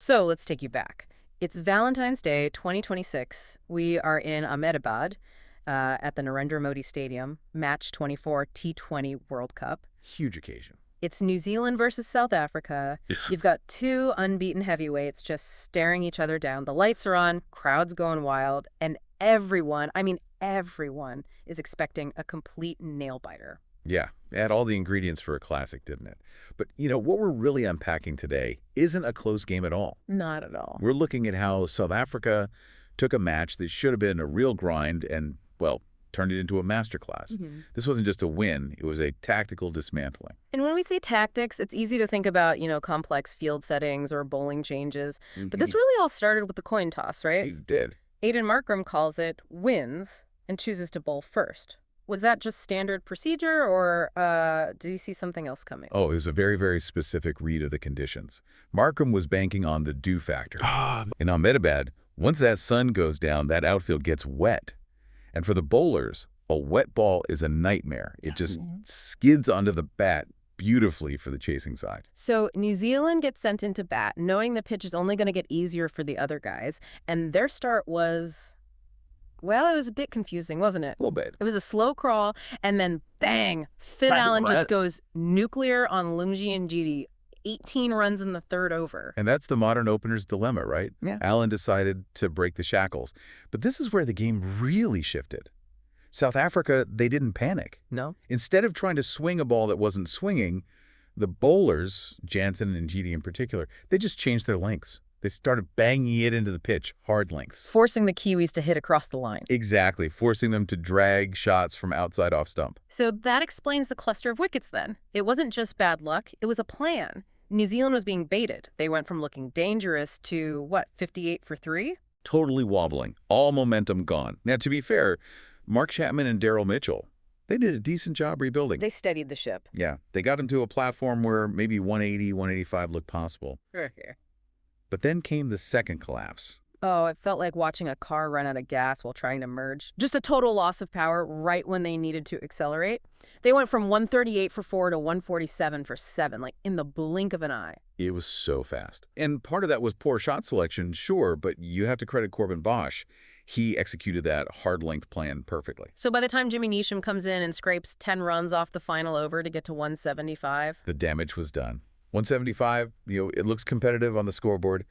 So let's take you back. It's Valentine's Day 2026. We are in Ahmedabad at the Narendra Modi Stadium, match 24 T20 World Cup. Huge occasion. It's New Zealand versus South Africa. You've got two unbeaten heavyweights just staring each other down. The lights are on, crowd's going wild, and everyone, I mean everyone, is expecting a complete nail-biter. Yeah, had all the ingredients for a classic, didn't it? But, what we're really unpacking today isn't a close game at all. Not at all. We're looking at how South Africa took a match that should have been a real grind and, well, turned it into a masterclass. This wasn't just a win, it was a tactical dismantling. And when we say tactics, it's easy to think about, complex field settings or bowling changes. But this really all started with the coin toss, right? It did. Aiden Markram calls it wins and chooses to bowl first. Was that just standard procedure, or did you see something else coming? Oh, it was a very, very specific read of the conditions. Markram was banking on the dew factor. In Ahmedabad, once that sun goes down, that outfield gets wet. And for the bowlers, a wet ball is a nightmare. It just skids onto the bat beautifully for the chasing side. So New Zealand gets sent into bat, knowing the pitch is only going to get easier for the other guys. And their start was, well, it was a bit confusing, wasn't it? A little bit. It was a slow crawl, and then bang, Finn Allen just goes nuclear on Lungi and Gidi. 18 runs in the third over. And that's the modern opener's dilemma, right? Yeah. Allen decided to break the shackles. But this is where the game really shifted. South Africa, they didn't panic. No? Instead of trying to swing a ball that wasn't swinging, the bowlers, Jansen and Gidi in particular, they just changed their lengths. They started banging it into the pitch, hard lengths. Forcing the Kiwis to hit across the line. Exactly, forcing them to drag shots from outside off stump. So that explains the cluster of wickets then. It wasn't just bad luck, it was a plan. New Zealand was being baited. They went from looking dangerous to, 58 for 3? Totally wobbling, all momentum gone. Now, to be fair, Mark Chapman and Daryl Mitchell, they did a decent job rebuilding. They steadied the ship. Yeah, they got them to a platform where maybe 180, 185 looked possible. But then came the second collapse. Oh, it felt like watching a car run out of gas while trying to merge. Just a total loss of power right when they needed to accelerate. They went from 138 for 4 to 147 for 7, like in the blink of an eye. It was so fast. And part of that was poor shot selection, sure, but you have to credit Corbin Bosch. He executed that hard-length plan perfectly. So by the time Jimmy Neesham comes in and scrapes 10 runs off the final over to get to 175... the damage was done. 175, it looks competitive on the scoreboard.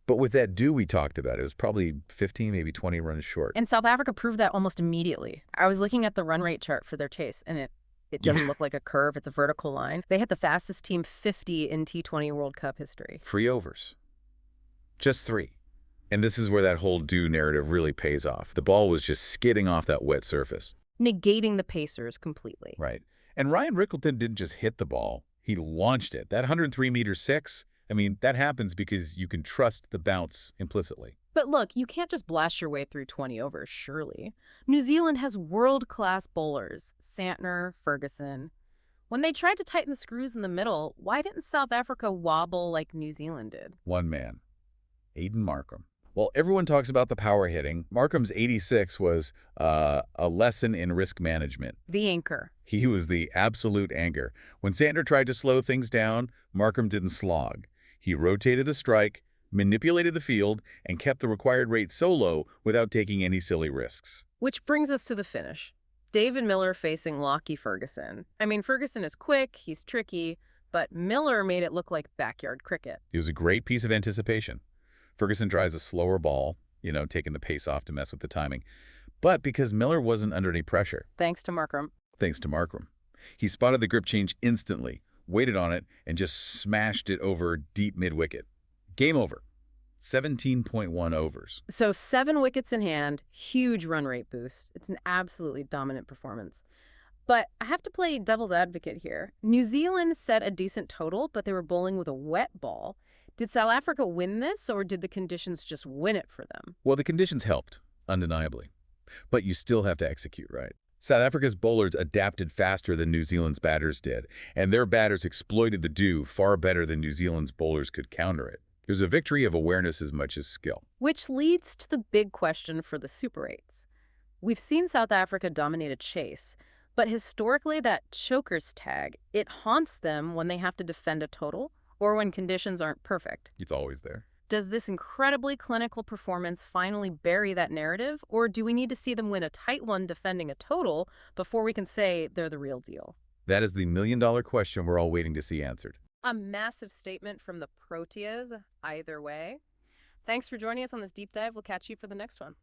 But with that dew we talked about, it was probably 15, maybe 20 runs short. And South Africa proved that almost immediately. I was looking at the run rate chart for their chase, and it doesn't look like a curve. It's a vertical line. They hit the fastest team 50 in T20 World Cup history. 3 overs. Just 3. And this is where that whole dew narrative really pays off. The ball was just skidding off that wet surface. Negating the Pacers completely. Right. And Ryan Rickelton didn't just hit the ball. He launched it. That 103-meter six, that happens because you can trust the bounce implicitly. But look, you can't just blast your way through 20 overs, surely. New Zealand has world-class bowlers, Santner, Ferguson. When they tried to tighten the screws in the middle, why didn't South Africa wobble like New Zealand did? One man, Aiden Markram. Well, everyone talks about the power hitting. Markram's 86 was a lesson in risk management. The anchor. He was the absolute anchor. When Santner tried to slow things down, Markram didn't slog. He rotated the strike, manipulated the field, and kept the required rate so low without taking any silly risks. Which brings us to the finish. David Miller facing Lockie Ferguson. Ferguson is quick, he's tricky, but Miller made it look like backyard cricket. It was a great piece of anticipation. Ferguson tries a slower ball, taking the pace off to mess with the timing. But because Miller wasn't under any pressure. Thanks to Markram. He spotted the grip change instantly, waited on it, and just smashed it over deep mid-wicket. Game over. 17.1 overs. So 7 wickets in hand, huge run rate boost. It's an absolutely dominant performance. But I have to play devil's advocate here. New Zealand set a decent total, but they were bowling with a wet ball. Did South Africa win this, or did the conditions just win it for them? Well, the conditions helped, undeniably. But you still have to execute right. South Africa's bowlers adapted faster than New Zealand's batters did, and their batters exploited the dew far better than New Zealand's bowlers could counter it. It was a victory of awareness as much as skill. Which leads to the big question for the Super 8s. We've seen South Africa dominate a chase, but historically that chokers tag, it haunts them when they have to defend a total or when conditions aren't perfect. It's always there. Does this incredibly clinical performance finally bury that narrative, or do we need to see them win a tight one defending a total before we can say they're the real deal? That is the million-dollar question we're all waiting to see answered. A massive statement from the Proteas, either way. Thanks for joining us on this deep dive. We'll catch you for the next one.